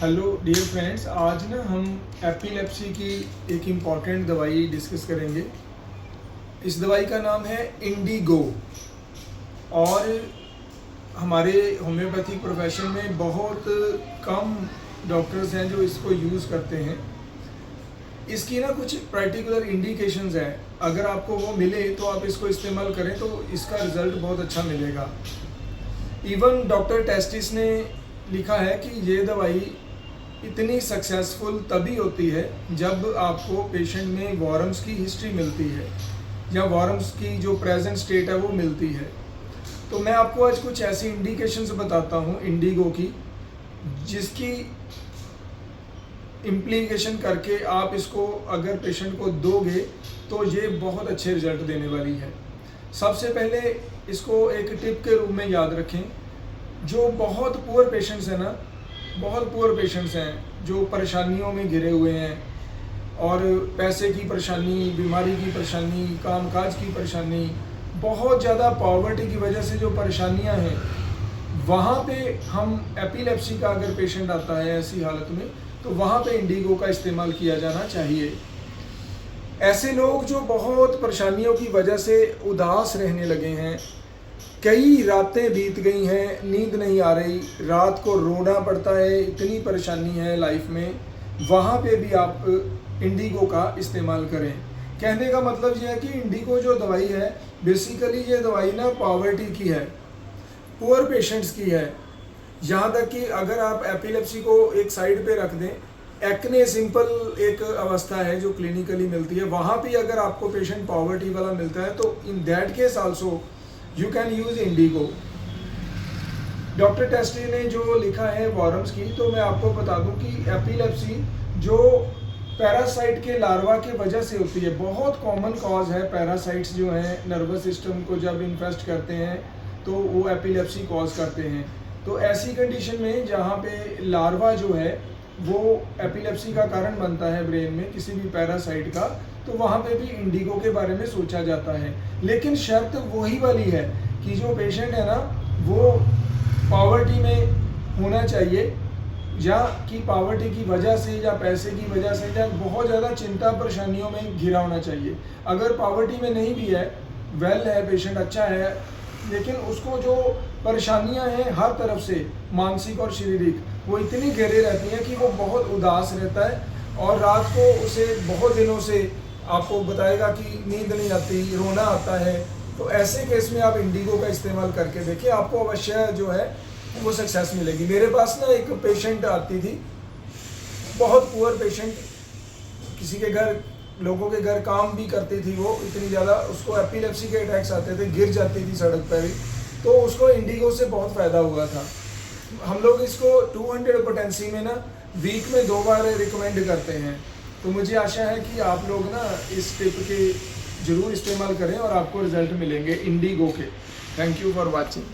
Hello dear friends, आज ना हम एपिलेप्सी की एक इम्पॉर्टेंट दवाई डिस्कस करेंगे। इस दवाई का नाम है इंडिगो और हमारे होम्योपैथिक प्रोफेशन में बहुत कम डॉक्टर्स हैं जो इसको यूज़ करते हैं। इसकी ना कुछ पर्टिकुलर इंडिकेशंस हैं, अगर आपको वो मिले तो आप इसको इस्तेमाल करें तो इसका रिज़ल्ट बहुत अच्छा मिलेगा। इवन डॉक्टर टेस्टिस ने लिखा है कि ये दवाई इतनी सक्सेसफुल तभी होती है जब आपको पेशेंट में वॉरम्स की हिस्ट्री मिलती है या वॉरम्स की जो प्रेजेंट स्टेट है वो मिलती है। तो मैं आपको आज कुछ ऐसी इंडिकेशंस बताता हूँ इंडिगो की, जिसकी इम्प्लीकेशन करके आप इसको अगर पेशेंट को दोगे तो ये बहुत अच्छे रिजल्ट देने वाली है। सबसे पहले इसको एक टिप के रूप में याद रखें। जो बहुत पुअर पेशेंट्स हैं ना, बहुत पुअर पेशेंट्स हैं जो परेशानियों में घिरे हुए हैं और पैसे की परेशानी, बीमारी की परेशानी, कामकाज की परेशानी, बहुत ज़्यादा पॉवर्टी की वजह से जो परेशानियां हैं, वहाँ पे हम एपिलेप्सी का अगर पेशेंट आता है ऐसी हालत में तो वहाँ पे इंडिगो का इस्तेमाल किया जाना चाहिए। ऐसे लोग जो बहुत परेशानियों की वजह से उदास रहने लगे हैं, कई रातें बीत गई हैं, नींद नहीं आ रही, रात को रोना पड़ता है, इतनी परेशानी है लाइफ में, वहाँ पे भी आप इंडिगो का इस्तेमाल करें। कहने का मतलब ये है कि इंडिगो जो दवाई है, बेसिकली ये दवाई ना पॉवर्टी की है, पुअर पेशेंट्स की है। यहाँ तक कि अगर आप एपिलेप्सी को एक साइड पे रख दें, एक्ने सिंपल एक अवस्था है जो क्लिनिकली मिलती है, वहाँ भी अगर आपको पेशेंट पॉवर्टी वाला मिलता है तो in that case also you can use Indigo. Doctor tasty ने जो लिखा है वॉरम्स की, तो मैं आपको बता दूं कि एपिलेप्सी जो पैरासाइट के लार्वा की वजह से होती है, बहुत कॉमन कॉज है। पैरासाइट्स जो हैं नर्वस सिस्टम को जब इन्फेस्ट करते हैं तो वो एपिलेप्सी कॉज करते हैं। तो ऐसी कंडीशन में जहाँ पे लार्वा जो है वो एपिलेप्सी का कारण बनता है ब्रेन में किसी भी पैरासाइट का, तो वहाँ पे भी इंडिगो के बारे में सोचा जाता है। लेकिन शर्त वही वाली है कि जो पेशेंट है ना वो पॉवर्टी में होना चाहिए, या कि पॉवर्टी की वजह से या पैसे की वजह से या बहुत ज़्यादा चिंता परेशानियों में घिरा होना चाहिए। अगर पॉवर्टी में नहीं भी है, वेल है, पेशेंट अच्छा है, लेकिन उसको जो परेशानियां हैं हर तरफ से, मानसिक और शारीरिक, वो इतनी गहरे रहती हैं कि वो बहुत उदास रहता है और रात को उसे बहुत दिनों से आपको बताएगा कि नींद नहीं आती, रोना आता है। तो ऐसे केस में आप इंडिगो का इस्तेमाल करके देखिए, आपको अवश्य जो है वो सक्सेस मिलेगी। मेरे पास ना एक पेशेंट आती थी, बहुत पुअर पेशेंट, किसी के घर, लोगों के घर काम भी करती थी वो, इतनी ज़्यादा उसको एपिलेप्सी के अटैक्स आते थे, गिर जाती थी सड़क पर भी, तो उसको इंडिगो से बहुत फ़ायदा हुआ था। हम लोग इसको 200 पोटेंसी में ना वीक में 2 बार रिकमेंड करते हैं। तो मुझे आशा है कि आप लोग ना इस टिप के ज़रूर इस्तेमाल करें और आपको रिजल्ट मिलेंगे इंडिगो के। Thank you for watching.